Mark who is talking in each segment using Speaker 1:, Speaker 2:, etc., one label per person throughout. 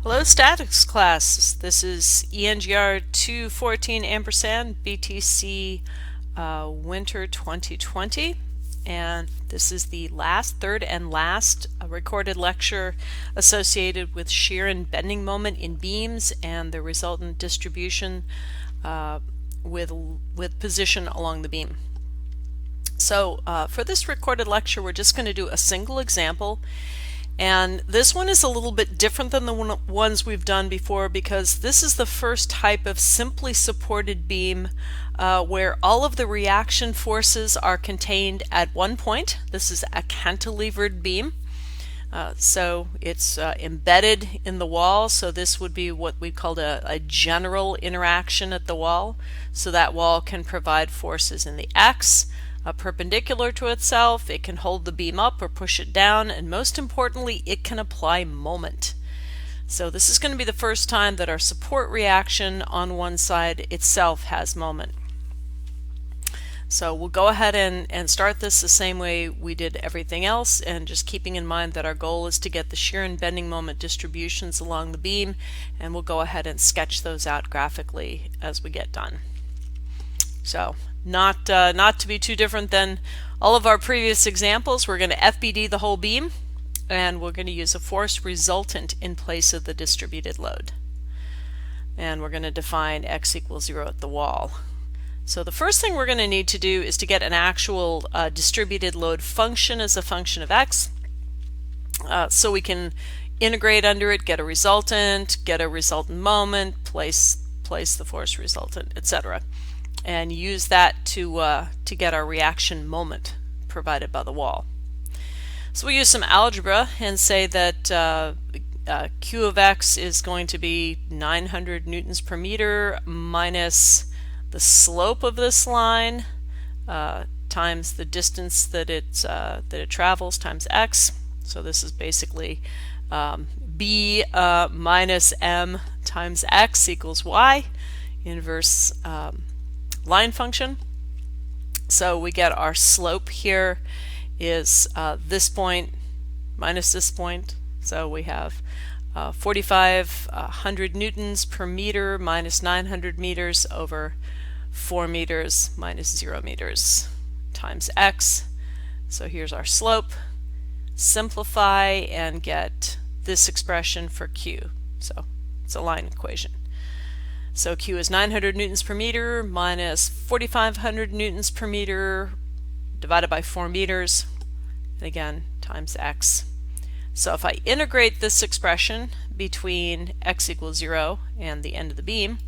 Speaker 1: Hello statics class, this is ENGR 214 ampersand BTC Winter 2020, and this is the third and last recorded lecture associated with shear and bending moment in beams and the resultant distribution with position along the beam. So for this recorded lecture we're just going to do a single example. And this one is a little bit different than the ones we've done before because this is the first type of simply supported beam where all of the reaction forces are contained at one point. This is a cantilevered beam. So it's embedded in the wall, so this would be what we called a general interaction at the wall. So that wall can provide forces in the X, perpendicular to itself, it can hold the beam up or push it down, and most importantly, it can apply moment. So this is going to be the first time that our support reaction on one side itself has moment. So we'll go ahead and start this the same way we did everything else, and just keeping in mind that our goal is to get the shear and bending moment distributions along the beam, and we'll go ahead and sketch those out graphically as we get done. So not to be too different than all of our previous examples, we're going to FBD the whole beam, and we're going to use a force resultant in place of the distributed load. And we're going to define x equals 0 at the wall. So the first thing we're going to need to do is to get an actual distributed load function as a function of x, so we can integrate under it, get a resultant moment, place the force resultant, etc. and use that to get our reaction moment provided by the wall. So we use some algebra and say that Q of x is going to be 900 newtons per meter minus the slope of this line times the distance that it travels times x. So this is basically b minus m times x equals y, inverse line function. So we get our slope here is this point minus this point. So we have 4,500 newtons per meter minus 900 meters over 4 meters minus 0 meters times x. So here's our slope. Simplify and get this expression for Q. So it's a line equation. So Q is 900 newtons per meter minus 4,500 newtons per meter divided by 4 meters, and again times x. So if I integrate this expression between x equals 0 and the end of the beam,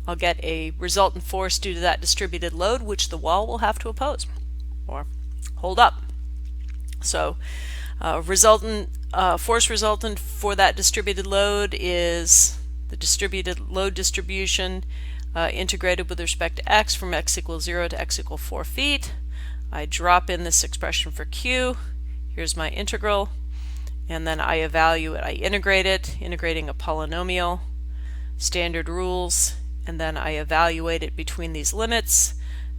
Speaker 1: I'll get a resultant force due to that distributed load, which the wall will have to oppose or hold up. So force resultant for that distributed load is the distributed load distribution integrated with respect to x from x equals 0 to x equals 4 feet. I drop in this expression for Q. Here's my integral, and then I evaluate, I integrate it, integrating a polynomial, standard rules, and then I evaluate it between these limits.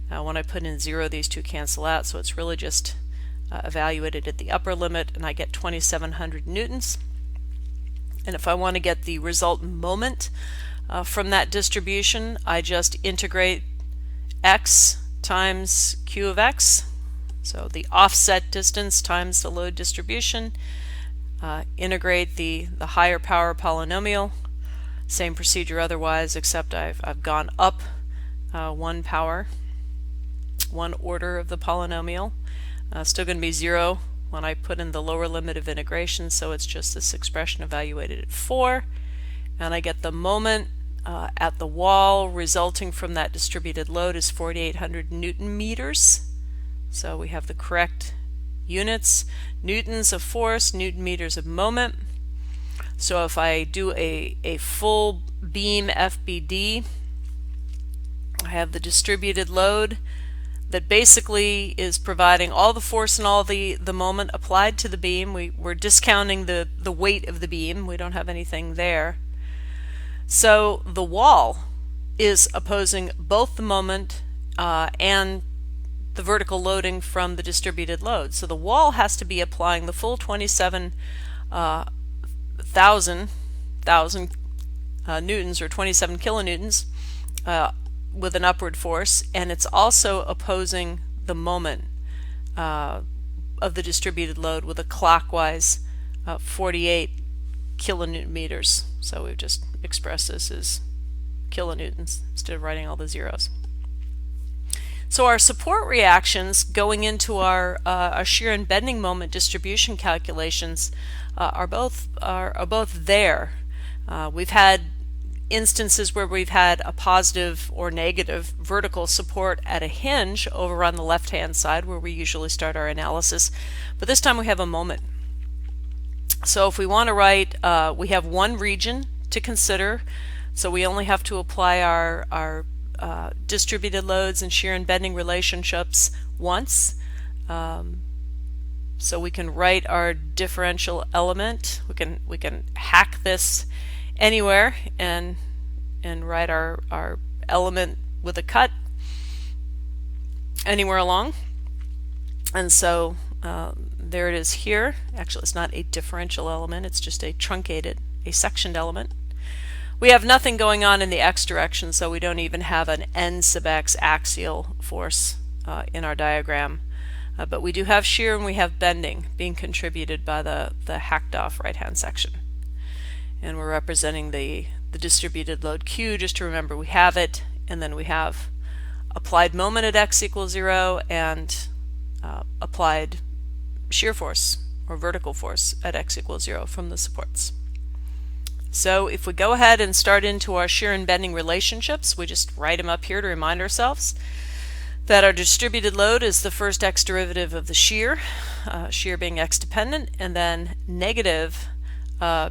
Speaker 1: When I put in 0, these two cancel out, so it's really just evaluated at the upper limit, and I get 2,700 newtons. And if I want to get the resultant moment from that distribution, I just integrate x times q of x, so the offset distance times the load distribution, integrate the higher power polynomial. Same procedure otherwise, except I've gone up one power, one order of the polynomial. Still going to be 0 when I put in the lower limit of integration, so it's just this expression evaluated at 4, and I get the moment at the wall resulting from that distributed load is 4,800 newton meters. So we have the correct units: newtons of force, newton meters of moment. So if I do a full beam FBD, I have the distributed load that basically is providing all the force and all the moment applied to the beam. We're discounting the weight of the beam. We don't have anything there. So the wall is opposing both the moment and the vertical loading from the distributed load. So the wall has to be applying the full 27,000 27,000 newtons or 27 kilonewtons with an upward force, and it's also opposing the moment of the distributed load with a clockwise 48 kilonewton meters. So we've just expressed this as kilonewtons instead of writing all the zeros. So our support reactions going into our shear and bending moment distribution calculations are both there. We've had instances where we've had a positive or negative vertical support at a hinge over on the left hand side where we usually start our analysis, but this time we have a moment. So if we want to write, we have one region to consider, so we only have to apply our distributed loads and shear and bending relationships once. So we can write our differential element. We can hack this anywhere and write our element with a cut anywhere along. And so there it is here. Actually, it's not a differential element, it's just a truncated, a sectioned element. We have nothing going on in the x direction, so we don't even have an n sub x axial force in our diagram. But we do have shear and we have bending being contributed by the hacked off right hand section. And we're representing the distributed load Q, just to remember we have it, and then we have applied moment at x equals 0 and applied shear force or vertical force at x equals 0 from the supports. So if we go ahead and start into our shear and bending relationships, we just write them up here to remind ourselves that our distributed load is the first x derivative of the shear, shear being x dependent, and then negative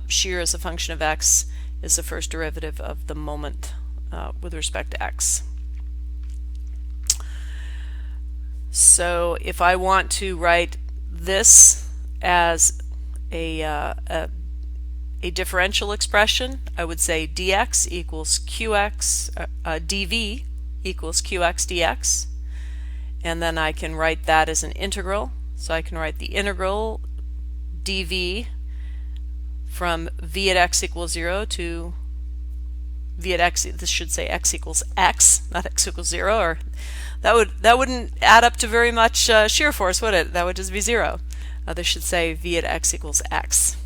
Speaker 1: shear as a function of x is the first derivative of the moment with respect to x. So if I want to write this as a differential expression, I would say dx equals qx, dv equals qx dx, and then I can write that as an integral. So I can write the integral dv from v at x equals 0 to v at x, this should say x equals x, not x equals 0, or that wouldn't add up to very much shear force, would it? That would just be 0. This should say v at x equals x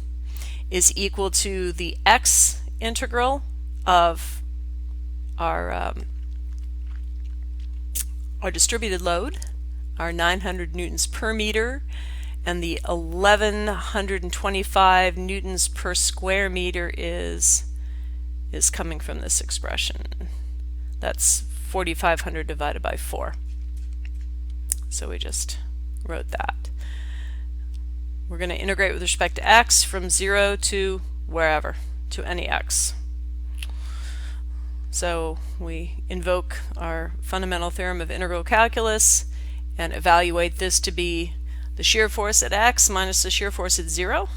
Speaker 1: is equal to the x integral of our distributed load, our 900 newtons per meter, and the 1125 newtons per square meter is coming from this expression. That's 4500 divided by 4. So we just wrote that. We're going to integrate with respect to x from 0 to wherever, to any x. So we invoke our fundamental theorem of integral calculus and evaluate this to be the shear force at x minus the shear force at 0,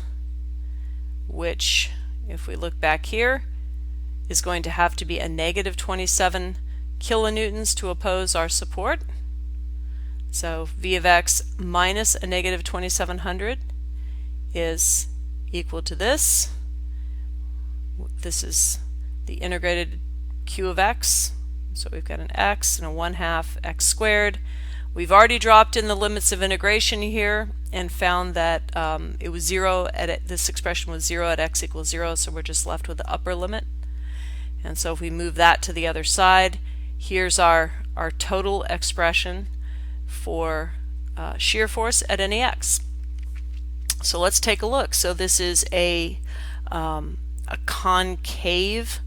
Speaker 1: which, if we look back here, is going to have to be a negative 27 kilonewtons to oppose our support. So v of x minus a negative 2700 is equal to this. This is the integrated q of x. So we've got an x and a 1/2 x squared. We've already dropped in the limits of integration here and found that it was 0 at this expression was 0 at x equals 0, so we're just left with the upper limit. And so if we move that to the other side, here's our total expression for shear force at any x. So let's take a look. So this is a concave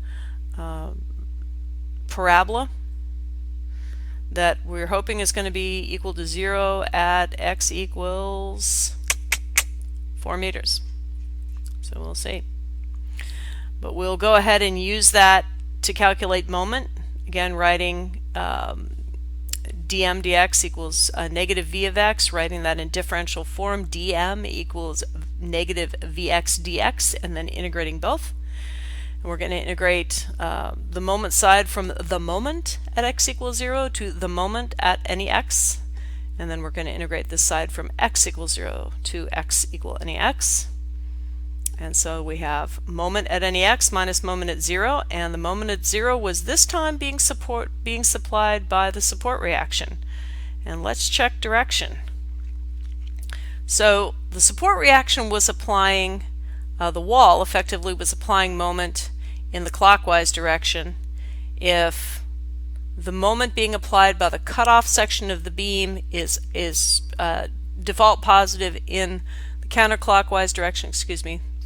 Speaker 1: parabola that we're hoping is going to be equal to 0 at x equals 4 meters. So we'll see. But we'll go ahead and use that to calculate moment. Again, writing dm dx equals negative v of x, writing that in differential form, dm equals negative vx dx, and then integrating both. And we're going to integrate the moment side from the moment at x equals 0 to the moment at any x, and then we're going to integrate this side from x equals 0 to x equal any x. And so we have moment at any x minus moment at 0, and the moment at 0 was this time being supplied by the support reaction. And let's check direction. So the support reaction was applying, the wall effectively was applying moment in the clockwise direction. If the moment being applied by the cutoff section of the beam is default positive in the counterclockwise direction,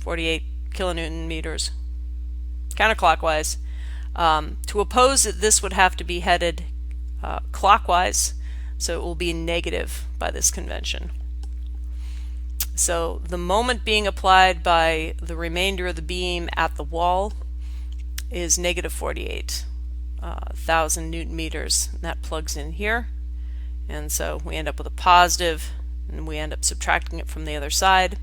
Speaker 1: 48 kilonewton meters counterclockwise. To oppose it, this would have to be headed clockwise, so it will be negative by this convention. So the moment being applied by the remainder of the beam at the wall is negative 48,000 newton meters. And that plugs in here, and so we end up with a positive, and we end up subtracting it from the other side.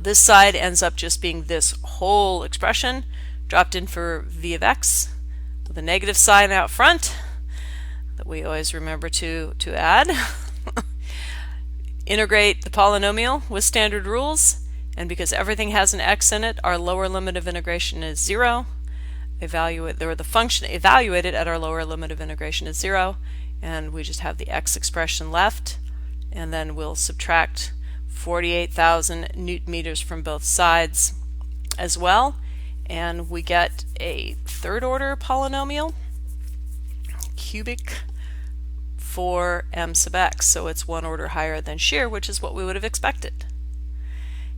Speaker 1: This side ends up just being this whole expression dropped in for v of x with a negative sign out front that we always remember to add. Integrate the polynomial with standard rules, and because everything has an x in it, our lower limit of integration is 0. The function evaluated at our lower limit of integration is 0, and we just have the x expression left, and then we'll subtract 48,000 newton meters from both sides as well, and we get a third order polynomial, cubic, for m sub x, so it's one order higher than shear, which is what we would have expected.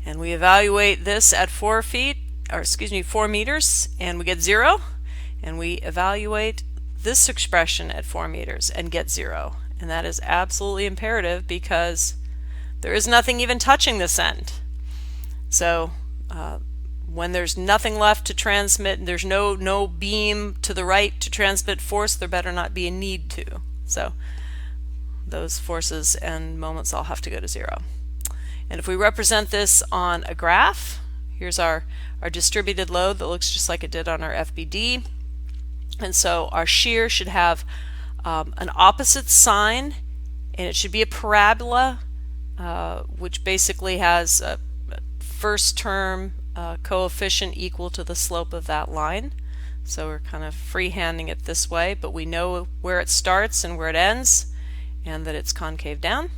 Speaker 1: And we evaluate this at 4 meters, and we get 0, and we evaluate this expression at 4 meters and get 0, and that is absolutely imperative because there is nothing even touching this end. So when there's nothing left to transmit, there's no beam to the right to transmit force, there better not be a need to. So those forces and moments all have to go to 0. And if we represent this on a graph, here's our distributed load that looks just like it did on our FBD. And so our shear should have an opposite sign, and it should be a parabola, which basically has a first term coefficient equal to the slope of that line. So we're kind of freehanding it this way, but we know where it starts and where it ends, and that it's concave down.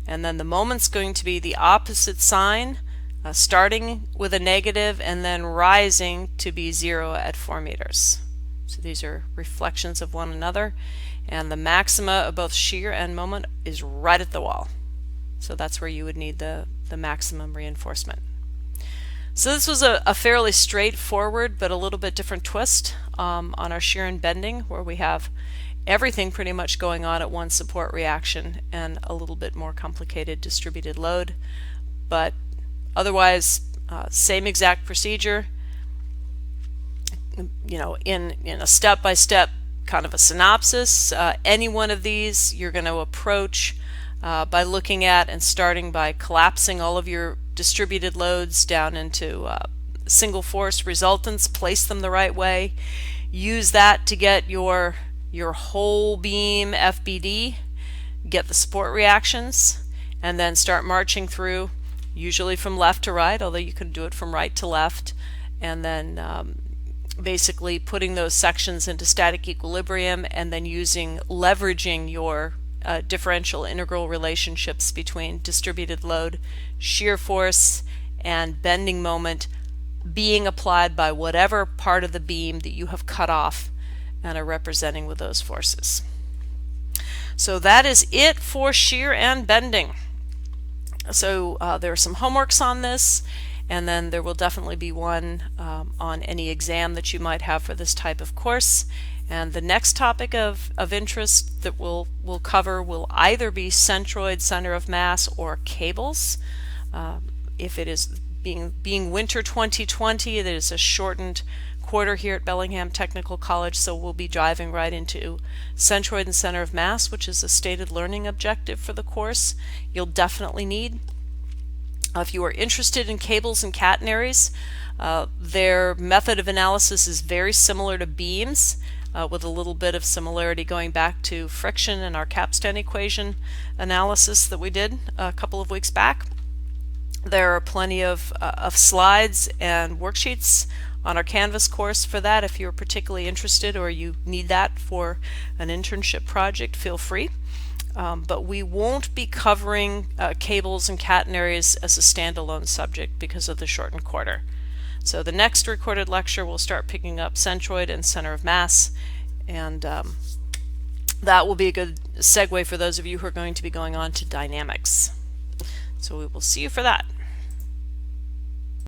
Speaker 1: And then the moment's going to be the opposite sign, starting with a negative and then rising to be 0 at 4 meters. So these are reflections of one another, and the maxima of both shear and moment is right at the wall. So that's where you would need the maximum reinforcement. So this was a fairly straightforward but a little bit different twist on our shear and bending, where we have everything pretty much going on at one support reaction and a little bit more complicated distributed load. But otherwise, same exact procedure, in a step-by-step kind of a synopsis. Any one of these you're going to approach by looking at and starting by collapsing all of your distributed loads down into single force resultants, place them the right way, use that to get your whole beam FBD, get the support reactions, and then start marching through, usually from left to right, although you can do it from right to left, and then basically putting those sections into static equilibrium, and then leveraging your differential integral relationships between distributed load, shear force, and bending moment being applied by whatever part of the beam that you have cut off and are representing with those forces. So that is it for shear and bending. So there are some homeworks on this, and then there will definitely be one on any exam that you might have for this type of course. And the next topic of interest that we'll cover will either be centroid center of mass or cables. If it is being winter 2020, it is a shortened quarter here at Bellingham Technical College, so we'll be driving right into centroid and center of mass, which is a stated learning objective for the course. You'll definitely need. If you are interested in cables and catenaries, their method of analysis is very similar to beams, with a little bit of similarity going back to friction and our capstan equation analysis that we did a couple of weeks back. There are plenty of slides and worksheets on our Canvas course for that. If you're particularly interested or you need that for an internship project, feel free. But we won't be covering cables and catenaries as a standalone subject because of the shortened quarter. So the next recorded lecture we'll start picking up centroid and center of mass, and that will be a good segue for those of you who are going to be going on to dynamics. So we will see you for that.